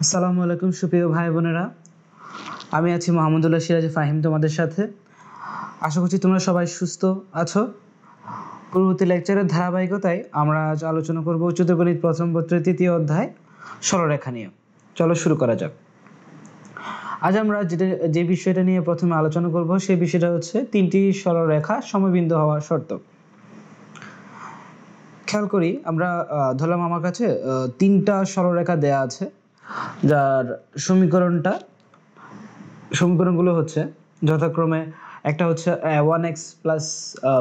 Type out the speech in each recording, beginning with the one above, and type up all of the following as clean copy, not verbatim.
আসসালামু আলাইকুম সুপ্রিয় ভাই বোনেরা, আমি আছি মোহাম্মদুল্লাহ সিরাজ ফাহিম তোমাদের সাথে। আশা করছি তোমরা সবাই সুস্থ আছো। পূর্ববর্তী লেকচারের ধারাবাহিকতায় আমরা আজ আলোচনা করব উচ্চতর গণিত প্রথম পত্রের তৃতীয় অধ্যায় সরলরেখা নিয়ে। চলো শুরু করা যাক। আজ আমরা যে বিষয়টা নিয়ে প্রথমে আলোচনা করব সেই বিষয়টা হচ্ছে তিনটি সরলরেখা সমবিন্দু হওয়ার শর্ত। খেয়াল করি আমরা ধরলাম আমার কাছে তিনটা সরলরেখা দেয়া আছে, যার সমীকরণগুলো হচ্ছে যথাক্রমে একটা হচ্ছে 1x plus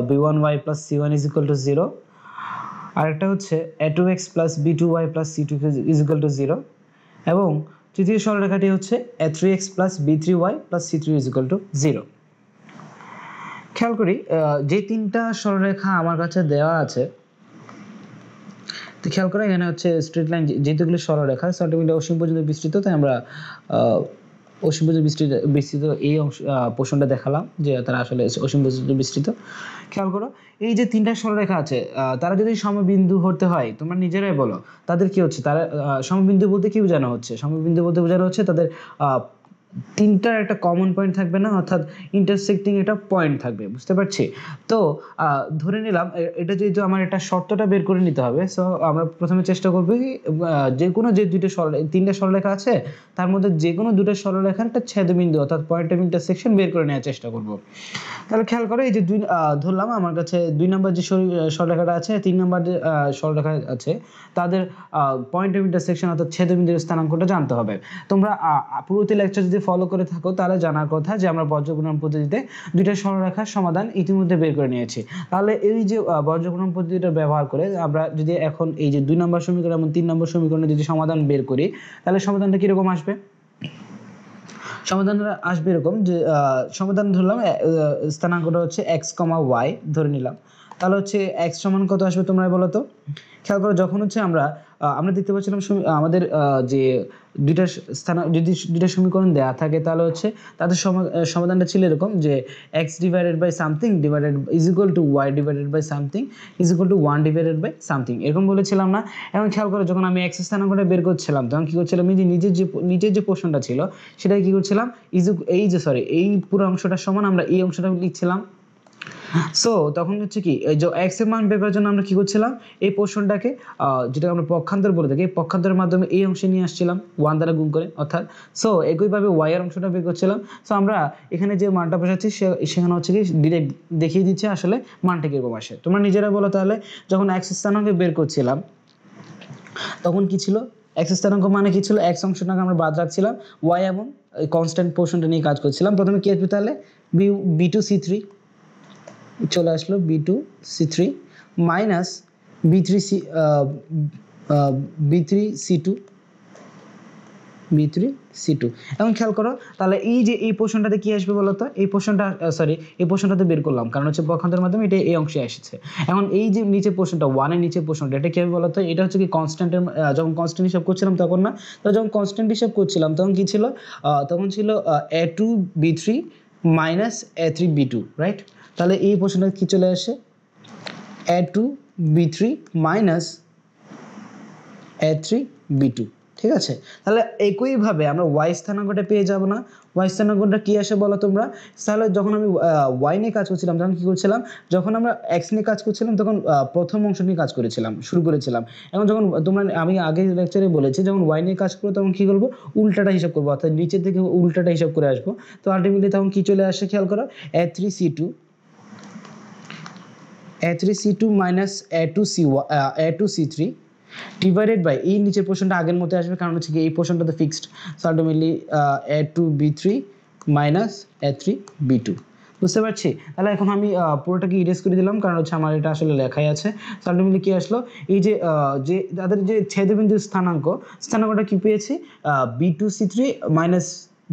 b1y plus c1 is equal two 0, আর একটা হচ্ছে a2x plus b2y plus c2 is equal two 0, এবং তৃতীয় সরলরেখাটি হচ্ছে a3x plus b3y plus c3 is equal two 0। খেয়াল করি যে তিনটা সরলরেখা আমার কাছে দেওয়া আছে, তো খেয়াল করে এখানে হচ্ছে স্ট্রেট লাইন যেহেতুগুলো সরলরেখা সেন্টিমিটার অসীম পর্যন্ত বিস্তৃত, তাই আমরা অসীম পর্যন্ত বিস্তৃত এই অংশ পোর্শনটা দেখালাম যে তারা আসলে অসীম পর্যন্ত বিস্তৃত। খেয়াল করো এই যে তিনটা সরলরেখা আছে তারা যদি সমবিন্দু হতে হয়, তোমরা নিজেরাই বলো তাদের কি হচ্ছে। তারা সমবিন্দু বলতে কি বোঝানো হচ্ছে? সমবিন্দু বলতে বোঝানো হচ্ছে তাদের তিনটার একটা কমন পয়েন্ট থাকবে না, অর্থাৎ ইন্টারসেক্টিং একটা পয়েন্ট থাকবে, বুঝতে পারছি তো। ধরে নিলাম এটা যেহেতু আমার একটা শর্তটা বের করে নিতে হবে, সো আমরা প্রথমে চেষ্টা করবো যে কোনো যে তিনটা সরলরেখা আছে তার মধ্যে যে কোনো দুটো সরলরেখার একটা ছেদবিন্দু অর্থাৎ পয়েন্ট অফ ইন্টারসেকশন বের করে নেওয়ার চেষ্টা করব। তাহলে খেয়াল করো এই যে ধরলাম আমার কাছে 2 নম্বর যে সরলরেখাটা আছে, 3 নম্বর যে সরলরেখা আছে, তাদের পয়েন্ট অফ ইন্টারসেকশন অর্থাৎ ছেদবিন্দুর স্থানাঙ্কটা জানতে হবে। তোমরা পূর্ববর্তী লেকচার যদি ফলো করে থাকো তাহলে জানার কথা যে আমরা বর্জ্যগুণন পদ্ধতিতে দুইটা সরলরেখার সমাধান ইতিমধ্যে বের করে নিয়েছি। তাহলে এই যে বর্জ্যগুণন পদ্ধতিটা ব্যবহার করে আমরা যদি এখন এই যে 2 নম্বর সমীকরণ এবং 3 নম্বর সমীকরণে যদি সমাধান বের করি, তাহলে সমাধানটা কিরকম আসবে? সমাধানটা আসবে এরকম যে সমাধান ধরলাম স্থানাঙ্কটা হচ্ছে x, y ধরে নিলাম। তাহলে হচ্ছে x সমান কত আসবে তোমরা বলো তো। খেয়াল করো যখন হচ্ছে আমরা দেখতে পাচ্ছিলাম আমাদের যে দুইটা সমীকরণ দেয়া থাকে, তাহলে হচ্ছে তাদের সমাধানটা ছিল এরকম যে x divided by something divided is equal to y divided by something is equal to 1 divided by something, এরকম বলেছিলাম না? এখন খেয়াল করো যখন আমি x স্থানাঙ্কটা বের করছিলাম তখন কি করছিলাম, এই যে নিচের যে পোর্শনটা ছিল সেটা কি করছিলাম, এই পুরো অংশটা সমান আমরা এই অংশটা লিখছিলাম। সো তখন হচ্ছে কি এই যে x এর মান বের করার জন্য আমরা কি করছিলাম, এই পোর্শনটাকে যেটা আমরা পক্ষান্তর বলে থাকি, পক্ষান্তরের মাধ্যমে এই অংশে নিয়ে আসছিলাম 1 দ্বারা গুণ করে, অর্থাৎ সো একইভাবে y এর অংশটা বের করছিলাম। সো আমরা এখানে যে মানটা বসাচ্ছি সেখানে হচ্ছে কি ডিরেক্ট দেখিয়ে দিচ্ছে আসলে মানটা কিরকম আসে। তোমরা নিজেরা বলো তাহলে যখন x স্থানাঙ্ক বের করছিলাম তখন কি ছিল, x স্থানাঙ্ক মানে কি ছিল, x অংশটাকে আমরা বাদ রাখছিলাম, y এবং কনস্ট্যান্ট পোর্শনটা নিয়ে কাজ করছিলাম। প্রথমে কি আসবে তাহলে b2c3 চলে আসলো, b2c3 মাইনাস b3c2। এখন খেয়াল করো তাহলে এই যে এই পোর্শনটাতে কি আসবে বলতো, এই পোর্শনটাতে বের করলাম কারণ হচ্ছে পক্ষান্তরের মাধ্যমে এটা এই অংশে এসেছে। এখন এই যে নিচে পোর্শনটা 1 এর নিচে পোর্শনটা এটা কি হবে বলতো, এটা হচ্ছে কি কনস্ট্যান্টের, যখন কনস্ট্যান্ট হিসাব করছিলাম তখন না, তো যখন কনস্ট্যান্ট হিসাব করছিলাম তখন কি ছিল, তখন ছিল a2b3 মাইনাস a3b2, রাইট? তাহলে এই পোর্শনটা কি চলে আসে, a2b3 মাইনাস a3b2, ঠিক আছে? তাহলে একইভাবে আমরা y স্থানাঙ্কটা পেয়ে যাব না? y স্থানাঙ্কটা কি আসে বলো তোমরা। তাহলে যখন আমি y নিয়ে কাজ করছিলাম তখন কি করছিলাম, যখন আমরা x নিয়ে কাজ করছিলাম তখন প্রথম অংশ নিয়ে কাজ শুরু করেছিলাম। এখন যখন আমি আগে লেকচারে বলেছি যখন y নিয়ে কাজ করবো তখন কি করবো, উল্টাটা হিসাব করবো, অর্থাৎ নিচের থেকে উল্টাটা হিসাব করে আসবো। তো আলটিমেটলি তখন কি চলে আসে খেয়াল করো, a3c2 minus a2c3 divided by এই নিচের পোর্শনটা আগের মতো আসবে কারণ হচ্ছে কি এই পোর্শনটা তো fixed. So ultimately a2b3 minus a3b2, বুঝতে পারছি? তাহলে এখন আমি পুরোটাকে ইরেজ করে দিলাম কারণ হচ্ছে আমার এটা আসলে লেখাই আছে। সো আলটিমেটলি কি আসলো, এই যে তাদের যে ছেদবিন্দুর স্থানাঙ্কটা কি পেয়েছি, b2c3 minus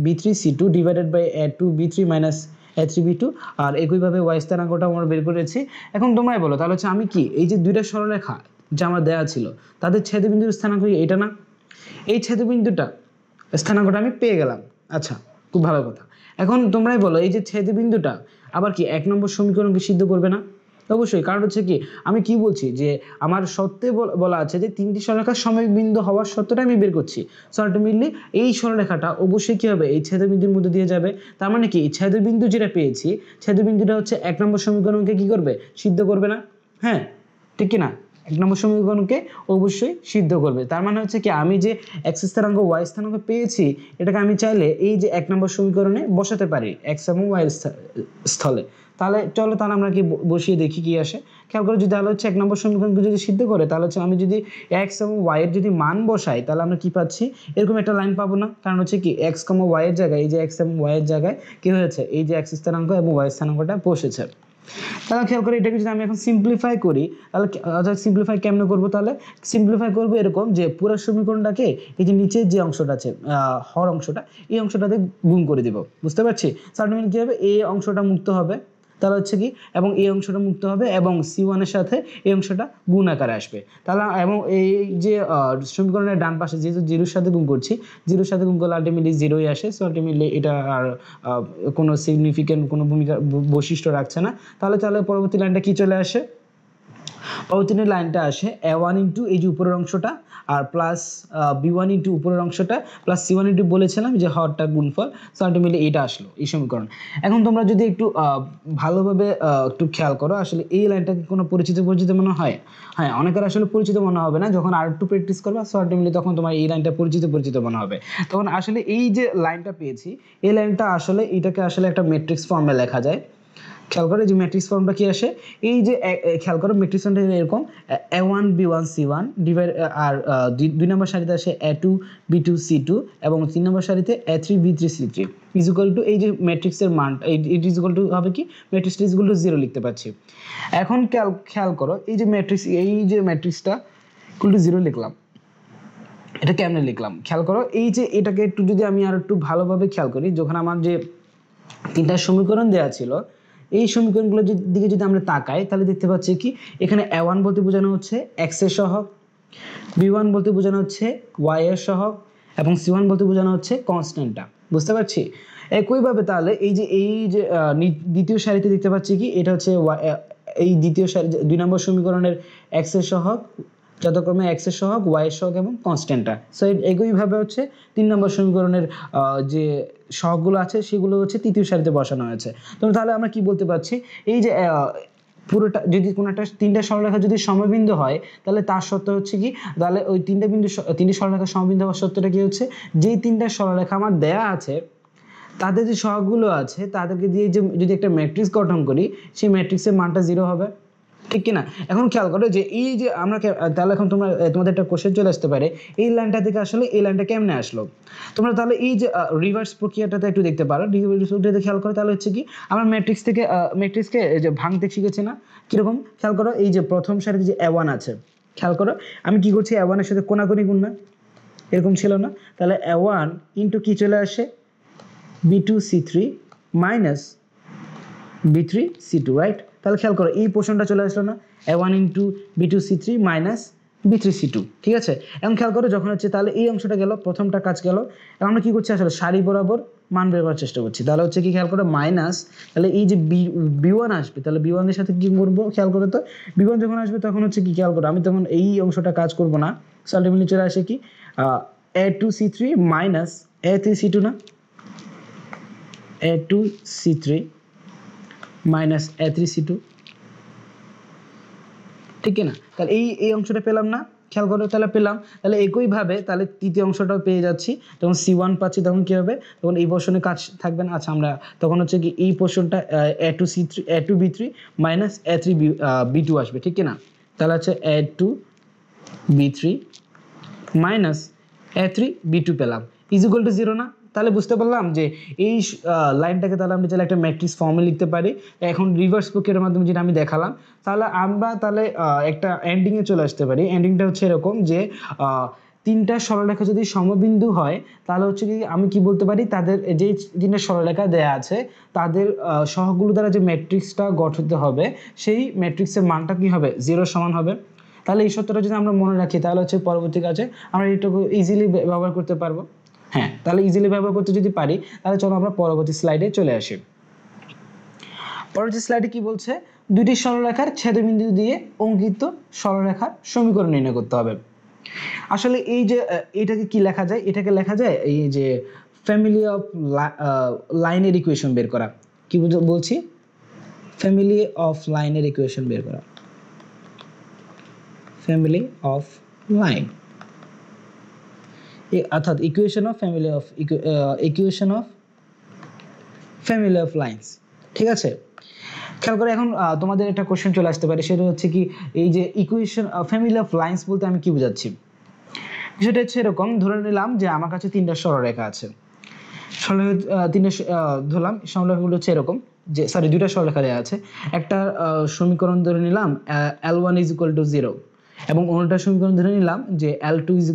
b3c2 divided by a2b3 minus a3b2, আর একইভাবে y স্থানাঙ্কটা আমরা বের করেছি। এখন তোমরাই বলো তাহলে হচ্ছে আমি কি এই যে দুইটা সরলরেখা যা আমার দেওয়া ছিল তাদের ছেদবিন্দুর স্থানাঙ্ক এটা না, এই ছেদবিন্দুটা স্থানাঙ্কটা আমি পেয়ে গেলাম। আচ্ছা, খুব ভালো কথা। এখন তোমরাই বলো এই যে ছেদবিন্দুটা আবার কি 1 নম্বর সমীকরণকে সিদ্ধ করবে না? অবশ্যই, কারণ হচ্ছে কি আমি কি বলছি যে আমার সত্যি বলা আছে যে তিনটি সরলরেখার সমবিন্দু হওয়ার সত্যটা আমি বের করছি। সো আলটিমেটলি এই সরলরেখাটা অবশ্যই কি হবে, এই ছেদবিন্দুর মধ্যে দিয়ে যাবে। তার মানে কি ছেদবিন্দু যেটা পেয়েছি, ছেদবিন্দুটা হচ্ছে 1 নম্বর সমীকরণকে কি করবে, সিদ্ধ করবে না? হ্যাঁ, ঠিক কি না? 1 নম্বর সমীকরণকে অবশ্যই সিদ্ধ করবে। তার মানে হচ্ছে কি আমি যে x স্থানাঙ্ক y স্থানাঙ্ক পেয়েছি, এটাকে আমি চাইলে এই যে 1 নম্বর সমীকরণে বসাতে পারি x এবং y এর স্থলে। তাহলে চলো তাহলে আমরা কি বসিয়ে দেখি কি আসে। খেয়াল করে যদি তাহলে হচ্ছে 1 নম্বর সমীকরণকে যদি সিদ্ধ করে, তাহলে হচ্ছে আমি যদি x এবং y এর যদি মান বসাই, তাহলে আমরা কি পাচ্ছি, এরকম একটা লাইন পাবো না? কারণ হচ্ছে কি x, y এর জায়গায় এই যে x এবং y এর জায়গায় কি হয়েছে, এই যে x স্থানাঙ্ক এবং y স্থানাঙ্কটা বসেছে। তাহলে খেয়াল করে এটাকে যদি আমি এখন সিম্পলিফাই করি, তাহলে সিম্পলিফাই কেমনে করবো, তাহলে সিম্পলিফাই করবো এরকম যে পুরো সমীকরণটাকে এই যে নিচে যে অংশটা আছে হর অংশটা, এই অংশটাতে গুণ করে দিব। বুঝতে পারছি? সার্টিফিকেট কি হবে, এই অংশটা মুক্ত হবে, তাহলে হচ্ছে কি এবং এই অংশটা মুক্ত হবে এবং C1 এর সাথে এই অংশটা গুণ আকারে আসবে। তাহলে এবং এই যে সমীকরণের ডান পাশে যেহেতু জিরোর সাথে গুণ করছি, জিরোর সাথে গুণ করলে আলটিমেটলি জিরোই আসে। সো আলটিমেটলি এটা আর কোনো সিগনিফিকেন্ট কোনো ভূমিকা বৈশিষ্ট্য রাখছে না। তাহলে পরবর্তী লাইনটা কি চলে আসে, পরবর্তী লাইনটা আসে a1 ইন্টু এই যে উপরের অংশটা আর প্লাস b1 ইন্টু উপরের অংশটা প্লাস c1 ইন্টু বলেছিলাম যে হরটা গুণফল। সো আলটিমেটলি এটা আসলো এই সমীকরণ। এখন তোমরা যদি একটু ভালোভাবে একটু খেয়াল করো, আসলে এই লাইনটা কি কোনো পরিচিত মনে হয়? হ্যাঁ, অনেকের আসলে পরিচিত মনে হবে না, যখন আর একটু প্র্যাকটিস করবে সো আলটিমেটলি তখন তোমার এই লাইনটা পরিচিত মনে হবে। তখন আসলে এই যে লাইনটা পেয়েছি, এই লাইনটা আসলে এটাকে আসলে একটা ম্যাট্রিক্স ফর্মে লেখা যায়। খেয়াল করে যে ম্যাট্রিক্স ফর্মটা কি আসে, এই যে খেয়াল করো ম্যাট্রিক্স ফর্মটা এরকম a1 b1 c1 ডিভাইড আর 2 নম্বর সারিতে আসে a2 b2 c2 এবং 3 নম্বর সারিতে a3 b3 c3 is equal two এই যে ম্যাট্রিক্সের মান ইট ইজ ইকুয়াল টু হবে কি, ম্যাট্রিক্সটা ইজ ইকুয়াল টু 0 লিখতে পাচ্ছি। এখন খেয়াল করো এই যে ম্যাট্রিক্সটা ইকুয়াল টু 0 লিখলাম, এটা কেমনে লিখলাম খেয়াল করো। এই যে এটাকে একটু যদি আমি আর একটু ভালোভাবে খেয়াল করি, যখন আমার যে তিনটা সমীকরণ দেওয়া ছিল, এই সমীকরণগুলোর দিকে যদি আমরা তাকাই, তাহলে দেখতে পাচ্ছি কি এখানে a1 বলতে বোঝানো হচ্ছে x এর সহগ, b1 বলতে বোঝানো হচ্ছে y এর সহগ এবং c1 বলতে বোঝানো হচ্ছে কনস্ট্যান্টটা। বুঝতে পারছি? একইভাবে তাহলে এই যে দ্বিতীয় সারিতে দেখতে পাচ্ছি কি এটা হচ্ছে এই দ্বিতীয় সারি 2 নম্বর সমীকরণের x এর সহগ, যথাক্রমে x এর সহগ, y এর সহগ এবং কনস্ট্যান্টটা। সো একইভাবে হচ্ছে 3 নম্বর সমীকরণের যে সহগগুলো আছে সেগুলো হচ্ছে তৃতীয় সারিতে বসানো হয়েছে। তো তাহলে আমরা কি বলতে পারছি, এই যে পুরোটা যদি কোনো একটা তিনটা সরলরেখা যদি সমবিন্দু হয়, তাহলে তার সত্য হচ্ছে কি, তাহলে ওই তিনটি সরলরেখা সমবিন্দু হওয়ার সত্যটা কি হচ্ছে, যেই তিনটা সরলরেখা আমার দেয়া আছে তাদের যে সহগগুলো আছে তাদেরকে দিয়ে যে যদি একটা ম্যাট্রিক্স গঠন করি, সেই ম্যাট্রিক্সের মানটা 0 হবে। ঠিক কিনা? এখন খেয়াল করো যে এই যে আমরা তাহলে এখন তোমাদের একটা কোশ্চেন চলে আসতে পারে, এই লাইনটা থেকে আসলে এই লাইনটা কেমনে আসলো। তোমরা তাহলে এই যে রিভার্স প্রক্রিয়াটাতে একটু দেখতে পারো, রিভার্স প্রক্রিয়াতে খেয়াল করো, তাহলে হচ্ছে কি আমরা ম্যাট্রিক্সকে যে ভাঙতে শিখেছি না, কিরকম খেয়াল করো। এই যে প্রথম সারিতে যে a1 আছে, খেয়াল করো আমি কি করছি, a1 এর সাথে কোনাকুনি গুণ না, এরকম ছিল না? তাহলে a1 ইন্টু কি চলে আসে, b2 c3 minus b3 c2, right? তাহলে খেয়াল করো এই পোর্শনটা চলে আসলো না, a1 into b2 c3 minus b3 c2। ঠিক আছে? এখন খেয়াল করো যখন হচ্ছে তাহলে এই অংশটা গেল, প্রথমটা কাজ গেল। এখন আমরা কি করছি, আসলে সারি বরাবর মান বের করার চেষ্টা করছি। তাহলে হচ্ছে কি খেয়াল করো মাইনাস, তাহলে এই যে b1 আসবে, তাহলে b1 এর সাথে কি করবো খেয়াল করো তো, b1 যখন আসবে তখন হচ্ছে কি খেয়াল করো, আমি তখন এই অংশটা কাজ করব না। সো আলটিমেটলি চলে আসে কি a2 c3 minus a3 c2 না, a2 c3 minus a3 c2, ঠিক না? তাহলে এই অংশটা পেলাম না, খেয়াল করো, তাহলে পেলাম। তাহলে একইভাবে তাহলে তৃতীয় অংশটাও পেয়ে যাচ্ছি, তখন c1 পাচ্ছি, তখন কি হবে, তখন এই পোর্শনে কাজ থাকবে না। আচ্ছা, আমরা তখন হচ্ছে কি এই পোর্শনটা a2 c3 a2 b3 minus a3 b2 আসবে, ঠিক না? তাহলে হচ্ছে a2 b3 minus a3 b2 পেলাম, ইজ ইকুয়াল টু 0 না? তাহলে বুঝতে পারলাম যে এই লাইনটাকে তাহলে আমরা চাইলে একটা ম্যাট্রিক্স ফর্মে লিখতে পারি। এখন রিভার্স প্রক্রিয়ার মাধ্যমে যেটা আমি দেখালাম, তাহলে আমরা একটা এন্ডিংয়ে চলে আসতে পারি। এন্ডিংটা হচ্ছে এরকম যে তিনটা সরলরেখা যদি সমবিন্দু হয়, তাহলে হচ্ছে কি আমি কি বলতে পারি, তাদের যেই তিনটা সরলরেখা দেয়া আছে তাদের সহগগুলো দ্বারা যে ম্যাট্রিক্সটা গঠিত হবে, সেই ম্যাট্রিক্সের মানটা কি হবে, 0 সমান হবে। তাহলে এই সত্যটা যদি আমরা মনে রাখি, তাহলে হচ্ছে পরবর্তী কাজে আমরা এটাকে ইজিলি ব্যবহার করতে পারবো। হ্যাঁ, তাহলে ইজিলি ব্যবহার করতে যদি পারি, তাহলে চলো আমরা পরবর্তী স্লাইডে চলে আসি। পরবর্তী স্লাইডে কি বলছে, দুইটি সরলরেখার ছেদবিন্দু দিয়ে অঙ্কিত সরলরেখার সমীকরণ নির্ণয় করতে হবে। আসলে এই যে এটাকে কি লেখা যায়, এটাকে লেখা যায় এই যে ফ্যামিলি অফ লাইনের ইকুয়েশন বের করা। কি বলছি, ফ্যামিলি অফ লাইনের ইকুয়েশন বের করা, ফ্যামিলি অফ লাইন, অর্থাৎ equation of family of lines. ঠিক আছে, খেয়াল করে এখন তোমাদের একটা কোশ্চেন চলে আসতে পারে, সেটা হচ্ছে কি এই যে ইকুয়েশন ফ্যামিলি অফ লাইনস বলতে আমি কি বোঝাচ্ছি। বিষয়টা হচ্ছে এরকম, ধরে নিলাম যে আমার কাছে তিনটা সরলরেখা আছে, ধরলাম সরলরেখাগুলো হচ্ছে এরকম যে দুইটা সরলরেখা দেওয়া আছে। একটা সমীকরণ ধরে নিলাম L1 = 0 এবং অন্যটা সমীকরণ ধরে নিলাম যে L2 =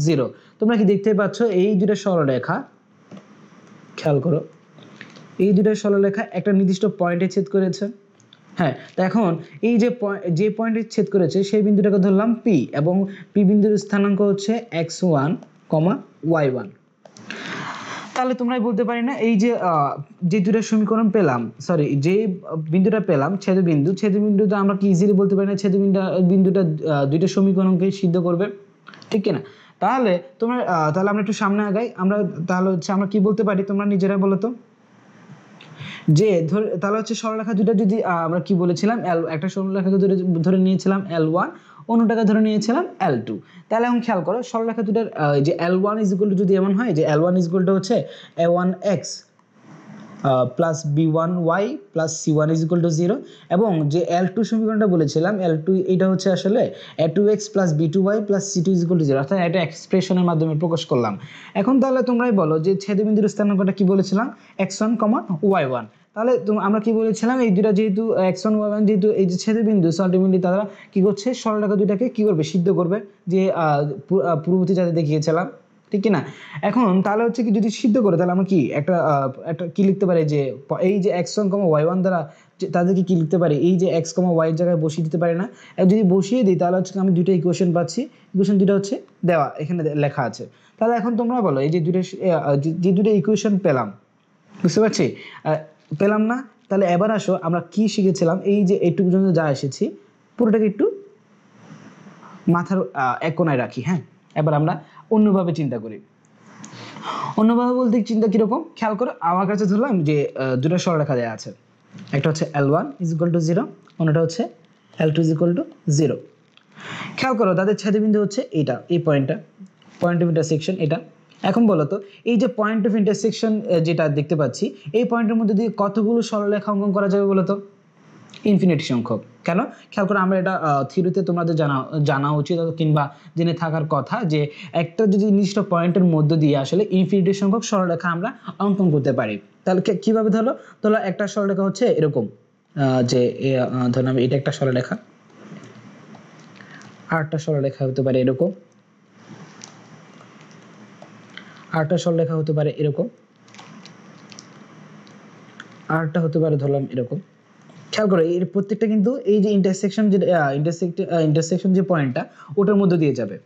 0। তোমরা কি দেখতে পাচ্ছ এই দুইটা সরলরেখা, খেয়াল করো এই দুইটা সরলরেখা একটা নির্দিষ্ট পয়েন্টে ছেদ করেছে। হ্যাঁ, তো এখন এই যে পয়েন্টে ছেদ করেছে সেই বিন্দুটাকে ধরলাম P এবং P বিন্দুর স্থানাঙ্ক হচ্ছে x1, y1। তাহলে তোমরাই বলতে পারি না এই যে দুটো সমীকরণ পেলাম, যে বিন্দুটা পেলাম ছেদবিন্দুটা আমরা কি ইজিলি বলতে পারি না বিন্দুটা দুইটা সমীকরণকে সিদ্ধ করবে, ঠিক কিনা। তাহলে তাহলে আমরা একটু সামনে আগাই, তাহলে হচ্ছে আমরা কি বলতে পারি, তোমরা নিজেরা বলো তো। যে তাহলে হচ্ছে সরলরেখা দুটো যদি আমরা কি বলেছিলাম, একটা সরলরেখাকে ধরে নিয়েছিলাম L1, অন্যটাকে ধরে নিয়েছিলাম L2। তাহলে এখন খেয়াল করো সরলরেখা দুটার যে L1 = যদি এমন হয় যে L1 = হচ্ছে a1x plus b1y plus c1 = 0 এবং যে L2 সমীকরণটা বলেছিলাম L2 এটা হচ্ছে আসলে a2x plus b2y plus c2 = 0, অর্থাৎ এটা এক্সপ্রেশনের মাধ্যমে প্রকাশ করলাম। এখন তাহলে তোমরাই বলো যে ছেদবিন্দুর স্থানাঙ্কটা কি বলেছিলাম x1, y1। তাহলে আমরা কি বলেছিলাম এই দুটো যেহেতু x1, y1 যেহেতু এই যে ছেদবিন্দু আলটিমেটলি তারা কি করছে সরলরেখা দুটাকে কি করবে, সিদ্ধ করবে, যে পূর্ববর্তী যাতে দেখিয়েছিলাম, ঠিক কিনা। এখন তাহলে হচ্ছে কি যদি সিদ্ধ করে তাহলে আমরা কি একটা কি লিখতে পারি যে এই যে x1, y1 দ্বারা তাদেরকে কি লিখতে পারি, এই যে x, y এর জায়গায় বসিয়ে দিতে পারি না। যদি বসিয়ে দিই তাহলে হচ্ছে আমি দুটো ইকুয়েশন পাচ্ছি, ইকুয়েশন দুটো হচ্ছে দেওয়া এখানে লেখা আছে। তাহলে এখন তোমরা বলো এই যে দুটো ইকুয়েশন পেলাম, বুঝতে পারছি, পেলাম না। তাহলে এবার আসো আমরা কি শিখেছিলাম, এই যে এইটুকু পর্যন্ত যা এসেছি পুরোটাকে একটু মাথার এক কোণায় রাখি। হ্যাঁ, এবার আমরা অন্যভাবে চিন্তা করি। অন্যভাবে বলতে চিন্তা কিরকম, খেয়াল করো আমার কাছে ধরলাম যে দুটো সরলরেখা দেওয়া আছে, একটা হচ্ছে L1 = 0, অন্যটা হচ্ছে L2 = 0। খেয়াল করো তাদের ছেদবিন্দু হচ্ছে এইটা, এই পয়েন্ট অফ ইন্টারসেকশন এটা। এখন বলো তো এই যে পয়েন্ট অফ ইন্টারসেকশন যেটা দেখতে পাচ্ছি, এই পয়েন্টের মধ্যে দিয়ে কতগুলো সরলরেখা অঙ্কন করা যাবে বলো তো, ইনফিনিটি সংখ্যক। কেন, খেয়াল করে আমরা এটা থিওরিতে তোমাদের জানা উচিত কিংবা জেনে থাকার কথা যে একটা যদি নির্দিষ্ট পয়েন্টের মধ্য দিয়ে আসলে ইনফিনিটি সংখ্যক সরলরেখা আমরা অঙ্কন করতে পারি। তাহলে কিভাবে ধরো একটা সরলরেখা হচ্ছে এরকম যে ধরলাম এটা একটা সরলরেখা, আরেকটা সরলরেখা হতে পারে এরকম, আরেকটা সরলরেখা হতে পারে এরকম, আরেকটা হতে পারে ধরলাম এরকম। খেয়াল করো এর প্রত্যেকটা কিন্তু এই যে ইন্টারসেকশন যে পয়েন্টটা ওটার মধ্যে দিয়ে যাবে।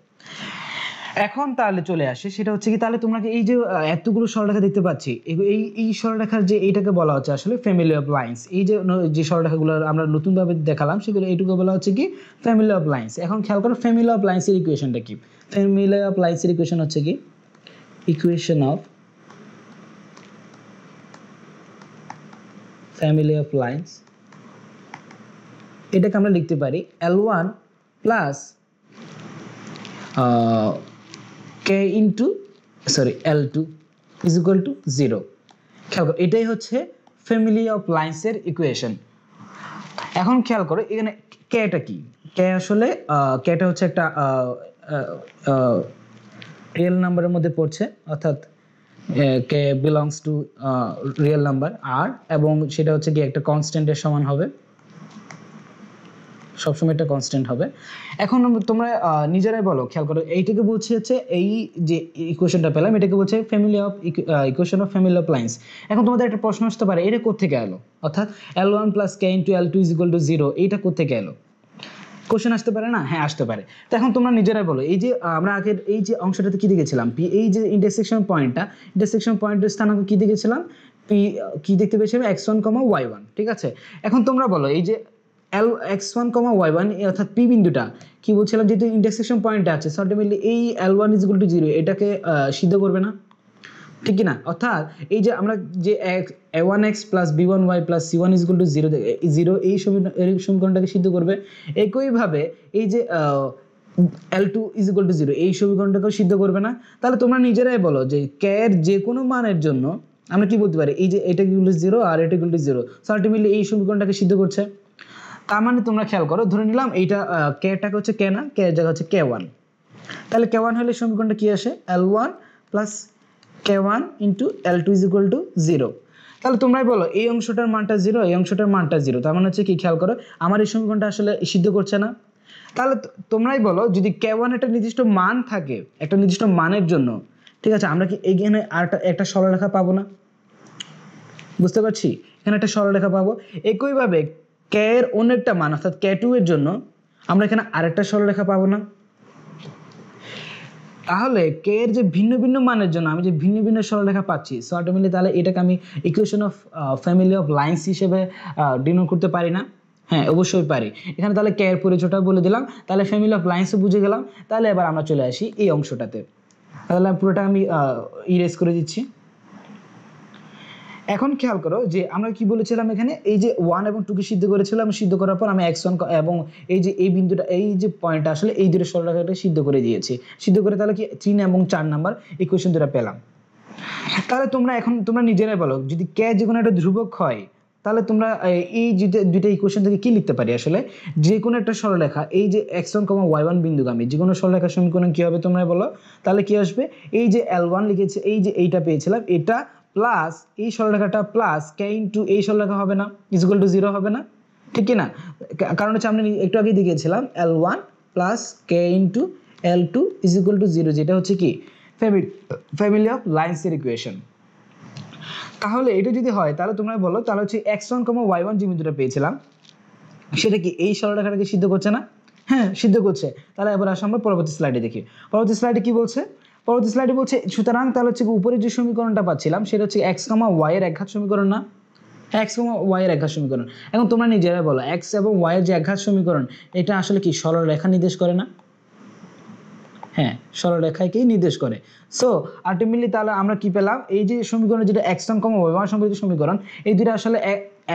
এখন তাহলে চলে আসে সেটা হচ্ছে কি, তাহলে তোমরা এই যে এতগুলো সরলরেখা দেখতে পাচ্ছি, এই সরলরেখার যে এইটাকে বলা হচ্ছে আসলে ফ্যামিলি অফ লাইনস। এই যে সরলরেখাগুলো আমরা নতুনভাবে দেখালাম সেগুলো এইটুকু বলা হচ্ছে কি ফ্যামিলি অফ লাইনস। এখন খেয়াল করো ফ্যামিলি অফ লাইনসের ইকুয়েশনটা কি, ফ্যামিলি অফ লাইনসের ইকুয়েশন হচ্ছে কি equation of family of lines, এটাকে আমরা লিখতে পারি L1 প্লাস L2 = 0। খেয়াল করো এটাই হচ্ছে ফ্যামিলি অফ লাইনসের ইকুয়েশন। এখন খেয়াল করো এখানে কেটা কি, কে আসলে কেটা হচ্ছে একটা রিয়েল নাম্বারের মধ্যে পড়ছে, অর্থাৎ কে বিলংস টু রিয়েল নাম্বার আর, এবং সেটা হচ্ছে কি একটা কনস্ট্যান্টের সমান হবে, সবসময় একটা কনস্ট্যান্ট হবে। এখন তোমরা নিজেরাই বলো, খেয়াল করো এইটাকে বলছে হচ্ছে এই যে ইকুয়েশনটা পেলাম এটাকে বলছে family of equation of family of lines. এখন তোমাদের একটা প্রশ্ন আসতে পারে এটা কোত্থেকে এলো, অর্থাৎ L1 plus k into L2 = 0 এইটা কোত্থেকে এলো, কোশ্চেন আসতে পারে না, হ্যাঁ আসতে পারে। তো এখন তোমরা নিজেরাই বলো এই যে আমরা আগের এই যে অংশটাতে কি দেখেছিলাম, পি এই যে ইন্টারসেকশন পয়েন্টের স্থানাঙ্ক কি দেখেছিলাম, পি কি দেখতে পেয়েছিলাম x1, y1, ঠিক আছে। এখন তোমরা বলো এই যে x1, y1 অর্থাৎ p বিন্দুটা কি বলছিলাম, যেহেতু ইন্টারসেকশন পয়েন্টে আছে, সো আলটিমেটলি এই L1 = 0 এটাকে সিদ্ধ করবে না, ঠিক কি না? অর্থাৎ এই যে আমরা যে a1x + b1y + c1 = 0 এই সমীকরণটাকে সিদ্ধ করবে। একইভাবে এই যে L2 = 0 এই সমীকরণটাকেও সিদ্ধ করবে না। তাহলে তোমরা নিজেরাই বলো যে k এর যে কোনো মানের জন্য আমরা কি বলতে পারি, এই যে এটা ইকুয়াল টু 0 আর এটা ইকুয়াল টু 0, সো আলটিমেটলি এই সমীকরণটাকে সিদ্ধ করছে। তার মানে তোমরা খেয়াল করো, ধরে নিলাম এইটা k টাকে হচ্ছে k না, k এর জায়গা হচ্ছে k1, তাহলে k1 হলে সমীকরণটা কি আসে, L1 + k1 * L2 = 0। তাহলে তোমরাই বলো এই অংশটার মানটা 0, এই অংশটার মানটা 0, তার মানে হচ্ছে কি, খেয়াল করো আমার এই সমীকরণটা আসলে সিদ্ধ করছে না। তাহলে তোমরাই বলো যদি k1 একটা নির্দিষ্ট মান থাকে, একটা নির্দিষ্ট মানের জন্য, ঠিক আছে, আমরা কি এইখানে আর একটা সরলরেখা পাবো না? বুঝতে পারছি, এখানে একটা সরলরেখা পাবো। একইভাবে k এর অন্য একটা মান অর্থাৎ k2 এর জন্য আমরা এখানে আরেকটা সরলরেখা পাবো না? তাহলে k এর যে ভিন্ন ভিন্ন মানের জন্য আমি যে ভিন্ন ভিন্ন সরলরেখা পাচ্ছি, সো আলটিমেটলি তাহলে এটাকে আমি equation of family of lines হিসেবে ডিনোট করতে পারি না? হ্যাঁ, অবশ্যই পারি। এখানে তাহলে k এর পরিচয়টা বলে দিলাম, তাহলে ফ্যামিলি অফ লাইন্সও বুঝে গেলাম। তাহলে এবার আমরা চলে আসি এই অংশটাতে, তাহলে পুরোটা আমি ইরেজ করে দিচ্ছি। এখন খেয়াল করো যে আমরা কি বলেছিলাম, এখানে এই যে 1 এবং 2 কে সিদ্ধ করেছিলাম, সিদ্ধ করার পর আমি x1 এবং এই যে এই বিন্দুটা, এই যে পয়েন্টটা আসলে এই দুটো সরলরেখাটা সিদ্ধ করে দিয়েছি। সিদ্ধ করে তাহলে কি 3 এবং 4 নাম্বার ইকুয়েশন দুটো পেলাম। তাহলে তোমরা নিজেরাই বলো, যদি k যে কোনো একটা ধ্রুবক হয়, তাহলে তোমরা এই দুইটা ইকুয়েশন থেকে কি লিখতে পারি, আসলে যে কোনো একটা সরলরেখা, এই যে x1, y1 বিন্দুগামী যে কোনো সরলরেখার সমীকরণ কি হবে তোমরা বলো। তাহলে কি আসবে, এই যে L1 লিখেছে, এই যে এইটা পেয়েছিলাম, এটা প্লাস এই সরলরেখাটা প্লাস k ইনটু এই সরলরেখা হবে না, ইকুয়াল টু 0 হবে না, ঠিক কি না? কারণ হচ্ছে আমরা একটু আগে দেখিয়েছিলাম L1 plus k into L2 equal to 0, যেটা হচ্ছে কি ফ্যামিলি অফ লাইন্সের ইকুয়েশন। তাহলে এটা যদি হয়, তাহলে তোমরা বলো, তাহলে হচ্ছে x1, y1 যে বিন্দুটা পেয়েছিলাম, সেটা কি এই সরলরেখাটাকে সিদ্ধ করছে না? হ্যাঁ, সিদ্ধ করছে। তাহলে এবার আসো আমরা পরবর্তী স্লাইডে দেখি। পরবর্তী স্লাইডে কি বলছে? পরবর্তী স্লাইডে বলছে, সুতরাং তাহলে হচ্ছে উপরে যে সমীকরণটা পাচ্ছিলাম সেটা হচ্ছে x, y এর একঘাত সমীকরণ না? x, y এর একঘাত সমীকরণ। এখন তোমরা নিজেরাই বলো, x এবং y এর যে একঘাত সমীকরণ, এটা আসলে কি সরলরেখা নির্দেশ করে না? হ্যাঁ, সরলরেখাকেই নির্দেশ করে। সো আলটিমেটলি তাহলে আমরা কি পেলাম, এই যে সমীকরণ যেটা x1, y1 সংক্রান্ত সমীকরণ, এই দুটো আসলে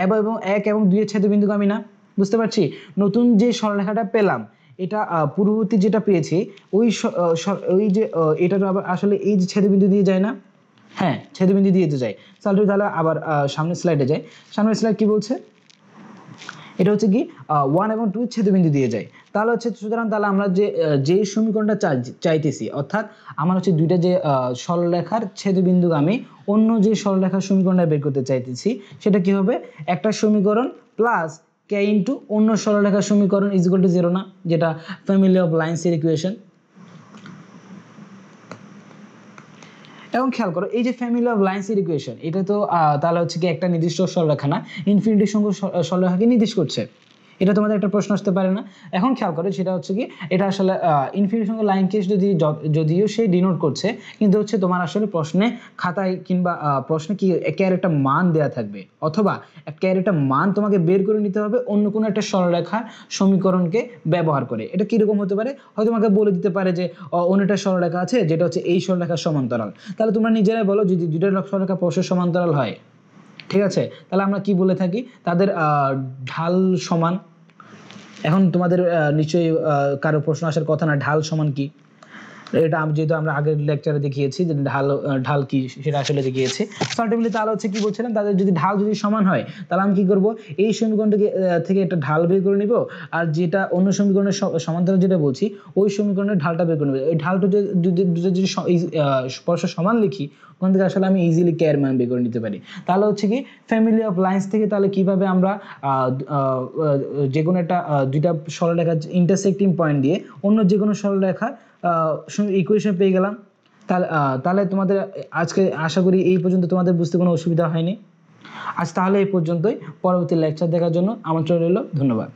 1 এবং 2 এর ছেদবিন্দুগামী না? বুঝতে পারছি। নতুন যে সরলরেখাটা পেলাম, এটা পূর্ববর্তী যেটা পেয়েছি ওই যে এটা আবার আসলে এই যে ছেদবিন্দু দিয়ে যায় না? হ্যাঁ, ছেদবিন্দু দিয়ে তো যায়। তাহলে আবার সামনের স্লাইডে যাই। সামনের স্লাইড কি বলছে, এটা হচ্ছে কি 1 এবং 2 ছেদবিন্দু দিয়ে যায়। তাহলে হচ্ছে, সুতরাং তাহলে আমরা যে সমীকরণটা চাইতেছি, অর্থাৎ আমার হচ্ছে দুইটা যে সরলরেখার ছেদবিন্দুগামী অন্য যে সরলরেখার সমীকরণটা বের করতে চাইতেছি, সেটা কি হবে, একটা সমীকরণ প্লাস k ইনটু অন্য সরলরেখার সমীকরণ ইকুয়াল টু 0 না, যেটা ফ্যামিলি অফ লাইন্সের ইকুয়েশন। এবং খেয়াল করো, এই যে ফ্যামিলি অফ লাইন্সের ইকুয়েশন, এটা তো তাহলে হচ্ছে কি একটা নির্দিষ্ট সরলরেখা না, ইনফিনিটি সংখ্যক সরলরেখাকে নির্দেশ করছে। এটা তোমাদের একটা প্রশ্ন আসতে পারে না? এখন খেয়াল করো, সেটা হচ্ছে কি, এটা আসলে ইনফিনিটি সংখ্যক লাইনকে যদিও সে ডিনোট করছে, কিন্তু হচ্ছে তোমার আসলে প্রশ্নে খাতায় কিংবা প্রশ্নে কি এর একটা মান দেওয়া থাকবে, অথবা এর একটা মান তোমাকে বের করে নিতে হবে অন্য কোনো একটা সরলরেখার সমীকরণকে ব্যবহার করে। এটা কিরকম হতে পারে, হয়তো তোমাকে বলে দিতে পারে যে অন্য একটা সরলরেখা আছে যেটা হচ্ছে এই সরলরেখার সমান্তরাল। তাহলে তোমরা নিজেরাই বলো, যদি দুইটা সরলরেখা পরস্পর সমান্তরাল হয়, ঠিক আছে, তাহলে আমরা কি বলে থাকি, তাদের ঢাল সমান। এখন তোমাদের নিশ্চয়ই কারো প্রশ্ন আসার কথা না, ঢাল সমান কি? এটা যেহেতু আমরা আগের লেকচারে দেখিয়েছি যে ঢাল কি সেটা আসলে দেখিয়েছি। আলটিমেটলি তাহলে হচ্ছে কি বলছিলাম, তাদের যদি ঢাল যদি সমান হয়, তাহলে আমি কি করব, এই সমীকরণটাকে থেকে একটা ঢাল বের করে নিব, আর যেটা অন্য সমীকরণের সমান্তরাল যেটা বলছি, ওই সমীকরণের ঢালটা বের করে নেব। এই ঢালটা যদি পরস্পর সমান লিখি, ওখান থেকে আসলে আমি ইজিলি k এর মান বের করে নিতে পারি। তাহলে হচ্ছে কি, ফ্যামিলি অফ লাইন্স থেকে তাহলে কিভাবে আমরা যে কোনো একটা দুইটা সরলরেখা ইন্টারসেক্টিং পয়েন্ট দিয়ে অন্য যে কোনো সরলরেখা ইকুয়েশন পেয়ে গেলাম। তাহলে তোমাদের আজকে আশা করি এই পর্যন্ত তোমাদের বুঝতে কোনো অসুবিধা হয়নি। আজ তাহলে এই পর্যন্তই। পরবর্তী লেকচার দেখার জন্য আমন্ত্রণ রইল। ধন্যবাদ।